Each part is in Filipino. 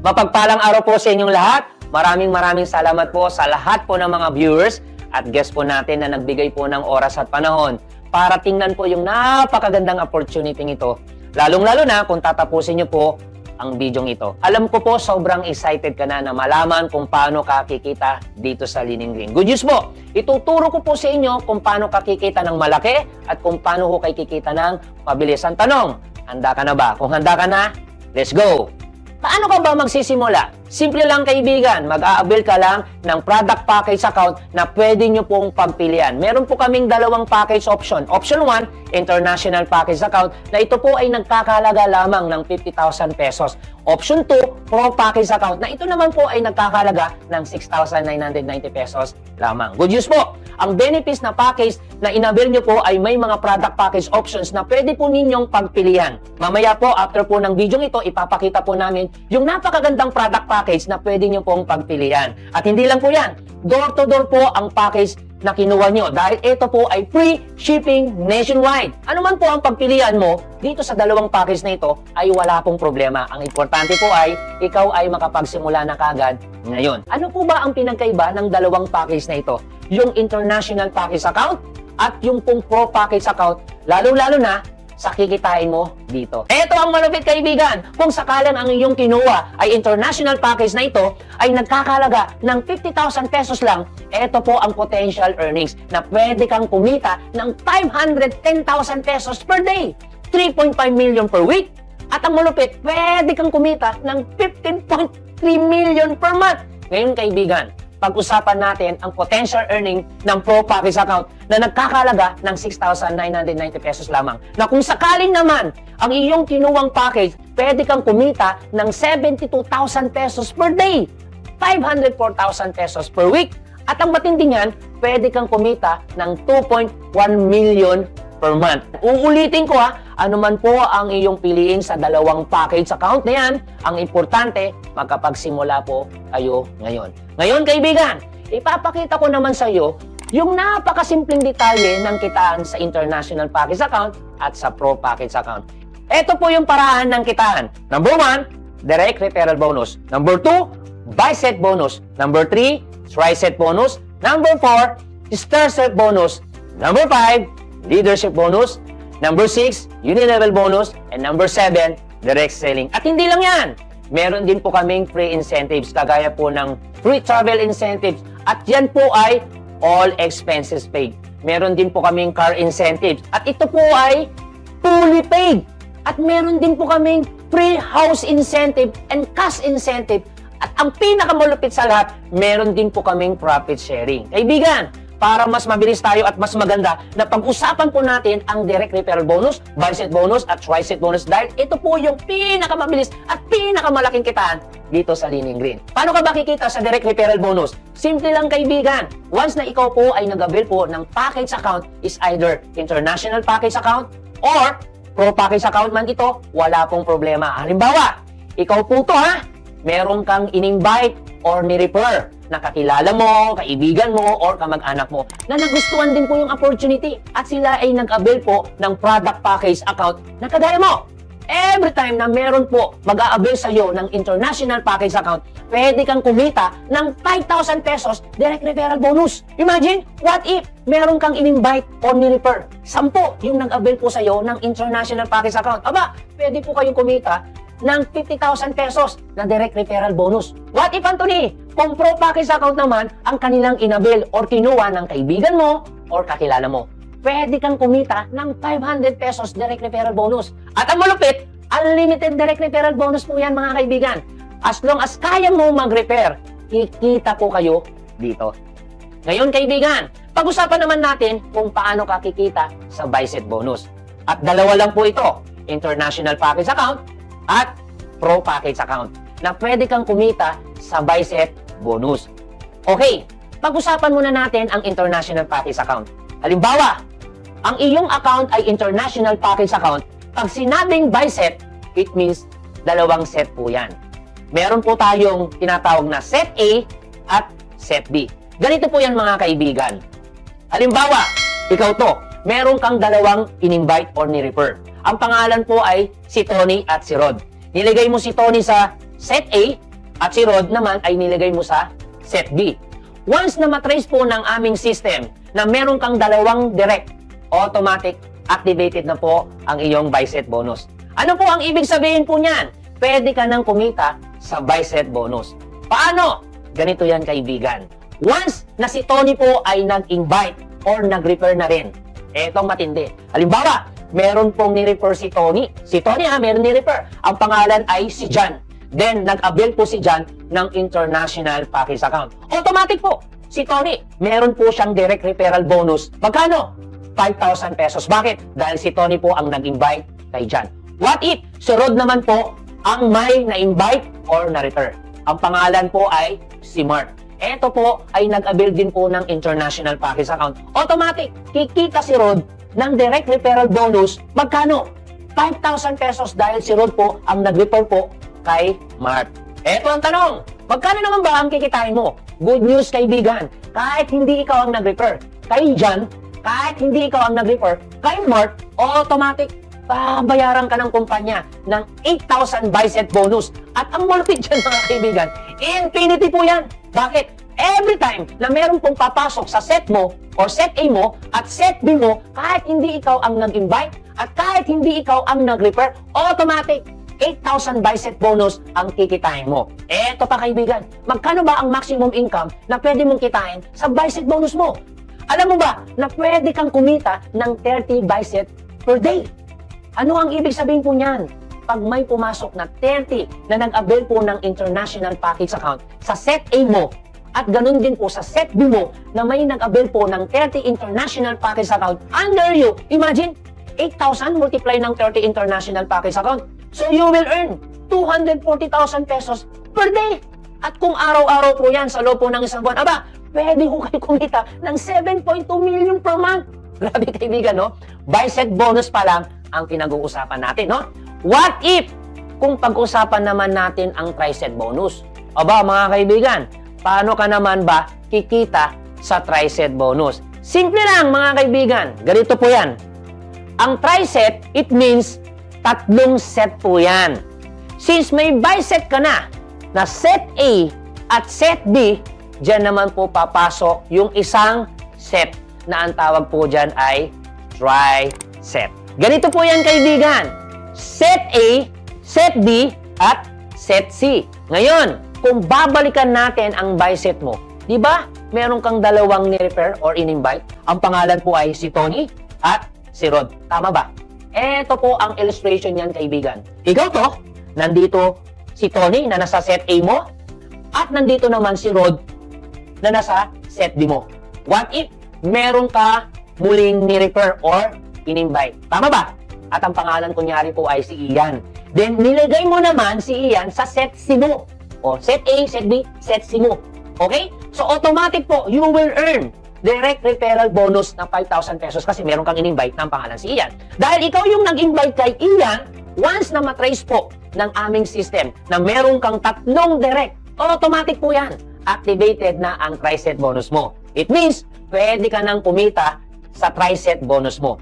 Mapagpalang araw po sa inyong lahat. Maraming salamat po sa lahat po ng mga viewers at guest po natin na nagbigay po ng oras at panahon para tingnan po yung napakagandang opportunity ito. Lalong-lalo na kung tatapusin nyo po ang video ito. Alam ko po sobrang excited ka na malaman kung paano ka kikita dito sa Lining Green. Good news po, ituturo ko po sa inyo kung paano ka kikita ng malaki at kung paano ko kayo kikita ng pabilis. Ang tanong, handa ka na ba? Kung handa ka na, let's go! Paano ka ba magsisimula? Simple lang kaibigan, mag-a-avail ka lang ng product package account na pwede nyo pong pagpilian. Meron po kaming dalawang package option. Option 1, international package account na ito po ay nagkakahalaga lamang ng 50,000 pesos. Option 2, pro package account na ito naman po ay nagkakahalaga ng 6,990 pesos lamang. Good news po! Ang benefits na package na in-avail nyo po ay may mga product package options na pwede po ninyong pagpilian. Mamaya po, after po ng video ito, ipapakita po namin yung napakagandang product package na pwede nyo pong pagpilian. At hindi lang po yan, door-to-door po ang package na kinuha nyo dahil ito po ay free shipping nationwide. Ano man po ang pagpilian mo, dito sa dalawang package na ito ay wala pong problema. Ang importante po ay ikaw ay makapagsimula na kagad ngayon. Ano po ba ang pinagkaiba ng dalawang package na ito? Yung international package account at yung pong pro package account, lalo-lalo na sa kikitain mo dito. Ito ang malupit kaibigan. Kung sakalang ang iyong kinuha ay international package na ito ay nagkakalaga ng 50,000 pesos lang, ito po ang potential earnings na pwede kang kumita ng 510,000 pesos per day, 3.5 million per week, at ang malupit, pwede kang kumita ng 15.3 million per month. Ngayon kaibigan, pag-usapan natin ang potential earning ng Pro Package account na nagkakalaga ng 6,990 pesos lamang. Na kung sakaling naman ang iyong kinuwang package, pwede kang kumita ng 72,000 pesos per day, 504,000 pesos per week, at ang matindi niyan, pwede kang kumita ng 2.1 million per month. Uulitin ko ano man po ang iyong piliin sa dalawang package account na yan, ang importante, magkapagsimula po kayo ngayon. Ngayon kaibigan, ipapakita ko naman sa iyo yung napakasimpleng detalye ng kitaan sa international package account at sa pro package account. Ito po yung paraan ng kitaan. Number 1, direct referral bonus. Number 2, buy set bonus. Number 3, try set bonus. Number 4, star set bonus. Number 5, leadership bonus. Number 6, uni-level bonus. And number 7, direct selling. At hindi lang yan. Meron din po kaming free incentives, kagaya po ng free travel incentives. At yan po ay all expenses paid. Meron din po kaming car incentives. At ito po ay fully paid. At meron din po kaming free house incentive and cash incentive. At ang pinakamalupit sa lahat, meron din po kaming profit sharing. Kaibigan, para mas mabilis tayo at mas maganda na pag-usapan po natin ang direct referral bonus, buy set bonus at try set bonus dahil ito po yung pinakamabilis at pinakamalaking kitaan dito sa Lining Green. Paano ka ba kikita sa direct referral bonus? Simple lang kaibigan. Once na ikaw po ay nag-avail po ng package account is either international package account or pro package account man ito, wala pong problema. Halimbawa, ikaw po to meron kang in-invite or ni-refer na kakilala mo, kaibigan mo, or kamag-anak mo na nagustuhan din po yung opportunity at sila ay nag-avail po ng product package account na kagaya mo. Every time na meron po mag-a-avail sa iyo ng international package account, pwede kang kumita ng 5,000 pesos direct referral bonus. Imagine, what if meron kang in-invite or ni-refer? 10 yung nag-avail po sa iyo ng international package account. Aba, pwede po kayong kumita ng 50,000 pesos na direct referral bonus. What if, Anthony, kung pro package account naman ang kanilang inabil or kinuha ng kaibigan mo or kakilala mo, pwede kang kumita ng 500 pesos direct referral bonus. At ang malupit, unlimited direct referral bonus po yan mga kaibigan. As long as kaya mo mag-refer, kikita po kayo dito. Ngayon kaibigan, pag-usapan naman natin kung paano ka kikita sa buy set bonus. At dalawa lang po ito, international package account at pro package account na pwede kang kumita sa buy set bonus. Okay, pag-usapan muna natin ang international package account. Halimbawa, ang iyong account ay international package account. Pag sinabing buy set, it means dalawang set po yan. Meron po tayong tinatawag na set A at set B. Ganito po yan mga kaibigan. Halimbawa, ikaw to, meron kang dalawang in-invite or ni-refer. Ang pangalan po ay si Tony at si Rod. Nilagay mo si Tony sa set A At si Rod naman ay nilagay mo sa set B. Once na matrace po ng aming system na meron kang dalawang direct, automatic activated na po ang iyong buy set bonus. Ano po ang ibig sabihin po niyan? Pwede ka nang kumita sa buy set bonus. Paano? Ganito yan, kaibigan. Once na si Tony po ay nag-invite or nag-refer na rin, etong matindi. Halimbawa, meron pong ni-refer si Tony. Si Tony meron ni-refer. Ang pangalan ay si John. Then, nag-avail po si John ng international package account. Automatic po. Si Tony, meron po siyang direct referral bonus. Magkano? 5,000 pesos. Bakit? Dahil si Tony po ang nag-invite kay John. What if si Rod naman po ang may na-invite or na-refer? Ang pangalan po ay si Mark. Ito po ay nag-avail din po ng international package account. Automatic, kikita si Rod ng direct referral bonus. Magkano? 5,000 pesos dahil si Rod po ang nag-refer po kay Mark. Ito ang tanong, magkano naman ba ang kikitain mo? Good news, kaibigan. Kahit hindi ikaw ang nag-refer kay John, kahit hindi ikaw ang nag-refer kay Mark, automatic, babayaran ka ng kumpanya ng 8,000 buy set bonus. At ang malupit dyan, mga kaibigan, infinity po yan. Bakit? Every time na meron pong papasok sa set mo or set A mo at set B mo, kahit hindi ikaw ang nag-invite at kahit hindi ikaw ang nag-refer, automatic 8,000 buy set bonus ang kikitain mo. Eto pa, kaibigan, magkano ba ang maximum income na pwede mong kitain sa buy set bonus mo? Alam mo ba na pwede kang kumita ng 30 buy set per day? Ano ang ibig sabihin po niyan? Pag may pumasok na 30 na nag-avail po ng international package account sa set A mo, at ganun din po sa set B mo na may nag-avail po ng 30 international package account under you, imagine, 8,000 multiply ng 30 international package account. So you will earn 240,000 pesos per day. At kung araw-araw po yan sa loob po ng isang buwan, aba, pwede ko kayo kumita ng 7.2 million per month. Grabe, kaibigan, no? Buy set bonus pa lang ang pinag-uusapan natin, no? What if kung pag-usapan naman natin ang tri-set bonus? Aba, mga kaibigan, paano ka naman ba kikita sa tri-set bonus? Simple lang, mga kaibigan. Ganito po yan. Ang tri-set, it means tatlong set po yan. Since may buy set ka na set A at set B, dyan naman po papasok yung isang set na ang tawag po dyan ay tri-set. Ganito po yan, kaibigan. Set A, set B, at set C. Ngayon, kung babalikan natin ang buy set mo, di ba? Meron kang dalawang ni-refer or in-invite. Ang pangalan po ay si Tony at si Rod. Tama ba? Ito po ang illustration niyan, kaibigan. Ikaw to, nandito si Tony na nasa set A mo, at nandito naman si Rod na nasa set B mo. What if meron ka muling ni-refer or in-invite? Tama ba? At ang pangalan kunyari po ay si Ian. Then, nilagay mo naman si Ian sa set C mo. O, set A, set B, set C mo. Okay? So, automatic po, you will earn direct referral bonus na 5,000 pesos kasi meron kang in-invite ng pangalan si Ian. Dahil ikaw yung nag-invite kay Ian, once na matrace po ng aming system na meron kang tatlong direct, automatic po yan. Activated na ang tri-set bonus mo. It means, pwede ka nang kumita sa tri-set bonus mo.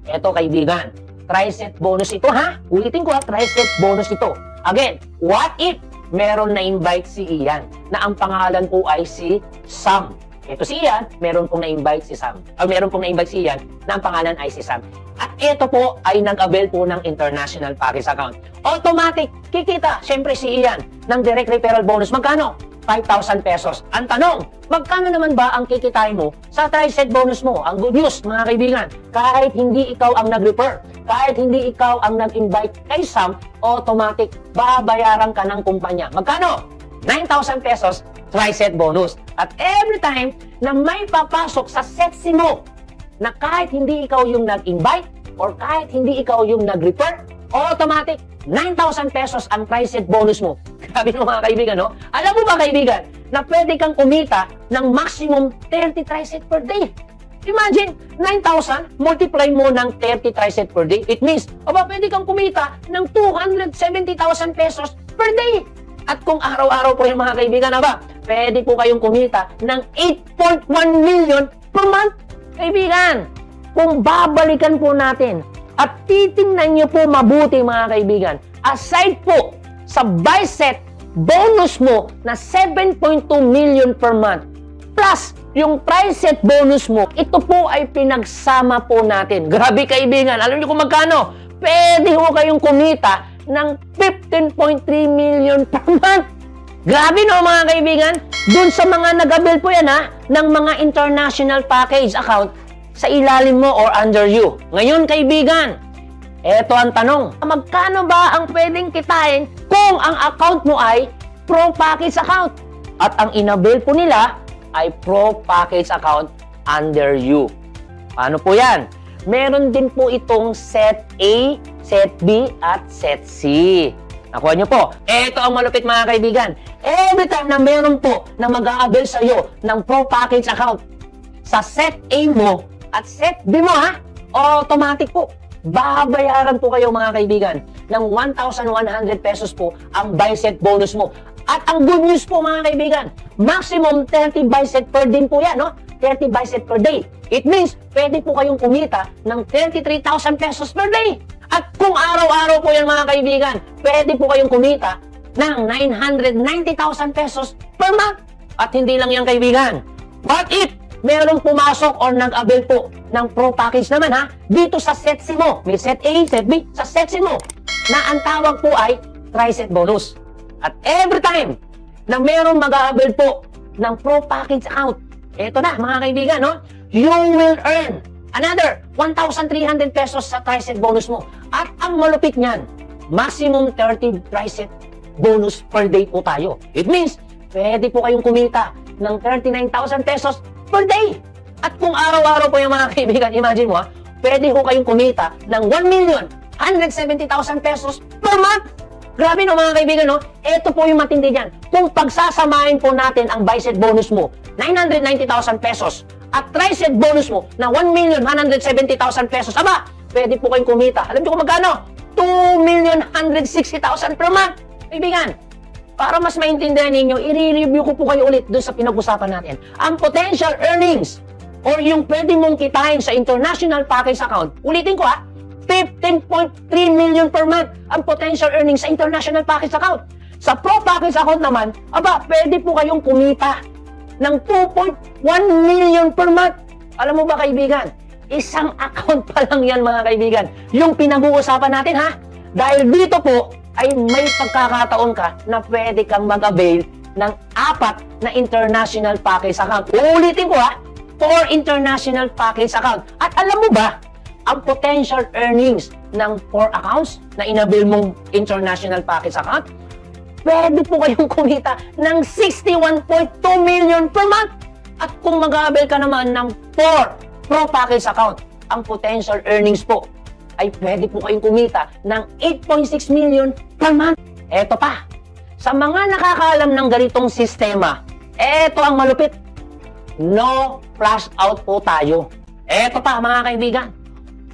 Eto, kaibigan, tri-set bonus ito, ha? Ulitin ko, tri-set bonus ito. Again, what if meron na-invite si Ian na ang pangalan po ay si Sam? Ito si Ian, meron pong na-invite si Sam. O meron pong na-invite si Ian na ang pangalan ay si Sam. At ito po ay nag-avail po ng international package account. Automatic, kikita, syempre si Ian, ng direct referral bonus. Magkano? 5,000 pesos. Ang tanong, magkano naman ba ang kikitain mo sa tri-set bonus mo? Ang good news, mga kaibigan, kahit hindi ikaw ang nag-refer, kahit hindi ikaw ang nag-invite kay Sam, automatic, babayaran ka ng kumpanya. Magkano? 9,000 pesos tri-set bonus. At every time na may papasok sa set C mo, na kahit hindi ikaw yung nag-invite or kahit hindi ikaw yung nag-refer, automatic, 9,000 pesos ang tri-set bonus mo. Grabe mo, mga kaibigan, no? Alam mo ba, kaibigan, na pwede kang kumita ng maximum 30 tri-set per day? Imagine, 9,000, multiply mo ng 30 tri-set per day. It means, aba, pwede kang kumita ng 270,000 pesos per day. At kung araw-araw po yung mga kaibigan, aba, pwede po kayong kumita ng 8.1 million per month. Kaibigan, kung babalikan po natin at titingnan nyo po mabuti, mga kaibigan, aside po sa buy set bonus mo na 7.2 million per month plus yung TriSet bonus mo, ito po ay pinagsama po natin. Grabe kaibigan, alam niyo kung magkano? Pwede ho kayong kumita ng 15.3 million per month. Grabe no mga kaibigan? Dun sa mga nag-avail po yan ha, ng mga international package account sa ilalim mo or under you. Ngayon kaibigan, eto ang tanong, magkano ba ang pwedeng kitain kung ang account mo ay Pro Package account? At ang inavail po nila ay Pro Package account under you. Paano po yan? Meron din po itong Set A, Set B, at Set C. Nakuha nyo po. Ito ang malupit mga kaibigan. Every time na meron po na mag-a-avail sa iyo ng Pro Package account, sa Set A mo at Set B mo ha, automatic po. Babayaran po kayo mga kaibigan ng 1,100 pesos po ang buy set bonus mo. At ang good news po mga kaibigan, maximum 30 buy set per din po yan, no? 30 buy set per day. It means, pwede po kayong kumita ng 33,000 pesos per day. At kung araw-araw po yan mga kaibigan, pwede po kayong kumita ng 990,000 pesos per month. At hindi lang yan kaibigan. What if merong pumasok or nag-avail po ng Pro Package naman ha, dito sa Set C mo, may Set A, Set B, sa Set C mo, na ang tawag po ay TriSet bonus. At every time na merong mag-a-avail po ng Pro Package account, eto na mga kaibigan, no? You will earn another 1,300 pesos sa TriSet bonus mo. At ang malupit niyan, maximum 30 TriSet bonus per day po tayo. It means, pwede po kayong kumita ng 39,000 pesos per day. At kung araw-araw po yung mga kaibigan, imagine mo ha, pwede po kayong kumita ng 1,170,000 pesos per month. Grabe no mga kaibigan, no? Ito po yung matindi dyan. Kung pagsasamahin po natin ang buy set bonus mo, 990,000 pesos, at TriSet bonus mo na 1,170,000 pesos, aba, pwede po kayong kumita. Alam niyo kung magkano? 2,160,000 per month. Kaibigan, para mas maintindihan ninyo, i-review ko po kayo ulit doon sa pinag-usapan natin. Ang potential earnings or yung pwede mong kitain sa international package account, ulitin ko ha, 15.3 million per month ang potential earnings sa international package account. Sa Pro Package account naman, aba, pwede po kayong kumita ng 2.1 million per month. Alam mo ba kaibigan, isang account pa lang yan mga kaibigan, yung pinag-uusapan natin ha. Dahil dito po ay may pagkakataon ka na pwede kang mag-avail ng 4 na international package account. Uulitin ko ha, 4 international package account. At alam mo ba, ang potential earnings ng 4 accounts na inavail mong international package account, pwede po kayong kumita ng 61.2 million per month. At kung mag-avail ka naman ng 4 Pro Package account, ang potential earnings po ay pwede po kayong kumita ng 8.6 million per month. Eto pa, sa mga nakakaalam ng ganitong sistema, eto ang malupit. No flash out po tayo. Eto pa mga kaibigan,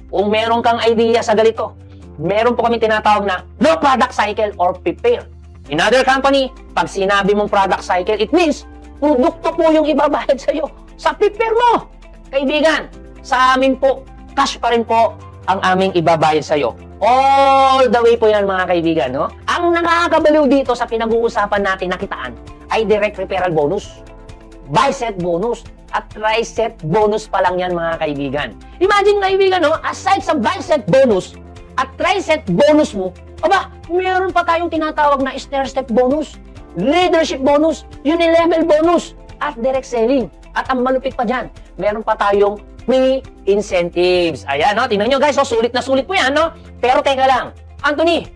kung meron kang idea sa ganito, meron po kami tinatawag na no product cycle or prepare. In other company, pag sinabi mong product cycle, it means produkto po yung ibabayad sa'yo. Sa prepare mo, kaibigan, sa amin po, cash pa rin po ang aming ibabayad sa'yo. All the way po yan mga kaibigan, no? Ang nakakabaliw dito sa pinag-uusapan natin na kitaan ay direct referral bonus, buy set bonus, at TriSet bonus pa lang yan mga kaibigan. Imagine kaibigan, no? Aside sa buy set bonus at TriSet bonus mo, aba, meron pa tayong tinatawag na stair-step bonus, leadership bonus, unilevel bonus, at direct selling. At ang malupit pa dyan, meron pa tayong free incentives. Ayan, no? Tingnan nyo guys, so sulit na sulit po yan, no? Pero teka lang, Anthony,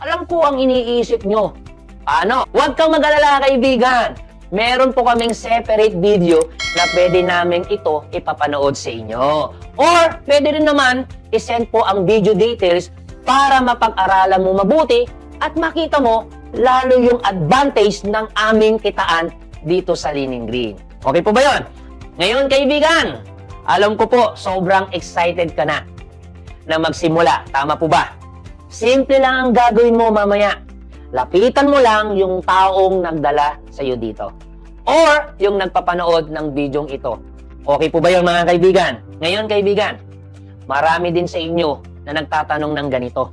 alam ko ang iniisip nyo. Paano? Huwag kang mag-alala kaibigan. Meron po kaming separate video na pwede namin ito ipapanood sa inyo. Or pwede rin naman isend po ang video details para mapag-aralan mo mabuti at makita mo lalo yung advantage ng aming kitaan dito sa Lining Green. Okay po ba yun? Ngayon kaibigan, alam ko po sobrang excited ka na magsimula. Tama po ba? Simple lang ang gagawin mo mamaya. Lapitan mo lang yung taong nagdala sa iyo dito. Or yung nagpapanood ng bidyong ito. Okay po ba yun mga kaibigan? Ngayon kaibigan, marami din sa inyo na nagtatanong ng ganito.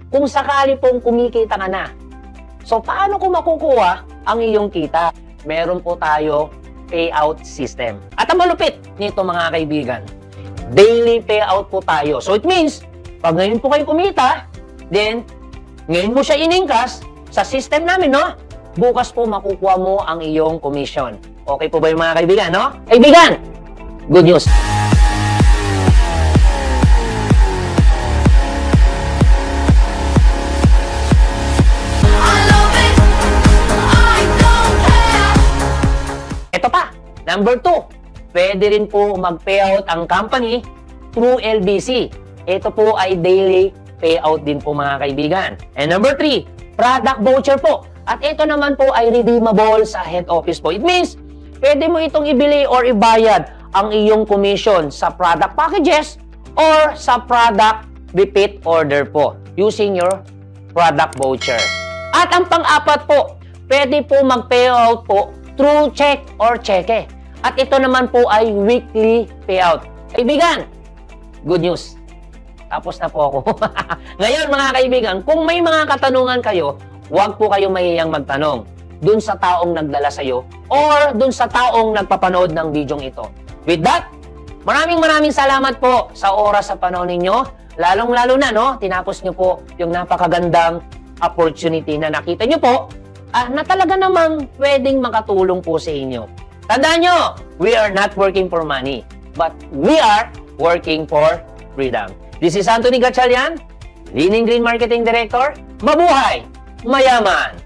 Kung sakali pong kumikita ka na, So, paano ko makukuha ang iyong kita? Meron po tayo payout system. At ang malupit nito mga kaibigan, daily payout po tayo. So, it means, pag ngayon po kayo kumita, then, ngayon mo siya iningkas sa system namin, no? Bukas po makukuha mo ang iyong commission. Okay po ba yung mga kaibigan, no? Kaibigan, good news. Ito pa, number 2, pwede rin po mag-payout ang company through LBC. Ito po ay daily payout din po mga kaibigan. And number 3, product voucher po. At ito naman po ay redeemable sa head office po. It means, pwede mo itong ibili or ibayad ang iyong commission sa product packages or sa product repeat order po using your product voucher. At ang pang-apat po, pwede po mag-payout po through check or cheque. At ito naman po ay weekly payout. Kaibigan, good news. Tapos na po ako. Ngayon mga kaibigan, kung may mga katanungan kayo, huwag po kayo mahihiyang magtanong dun sa taong nagdala sa'yo or dun sa taong nagpapanood ng bidyong ito. With that, maraming salamat po sa oras sa panahon ninyo. Lalong-lalo na, no, tinapos nyo po yung napakagandang opportunity na nakita nyo po na talaga namang pwedeng makatulong po sa inyo. Tandaan nyo, we are not working for money, but we are working for freedom. This is Anthony Gatchalian, Leaning Green Marketing Director. Mabuhay! Mayaman!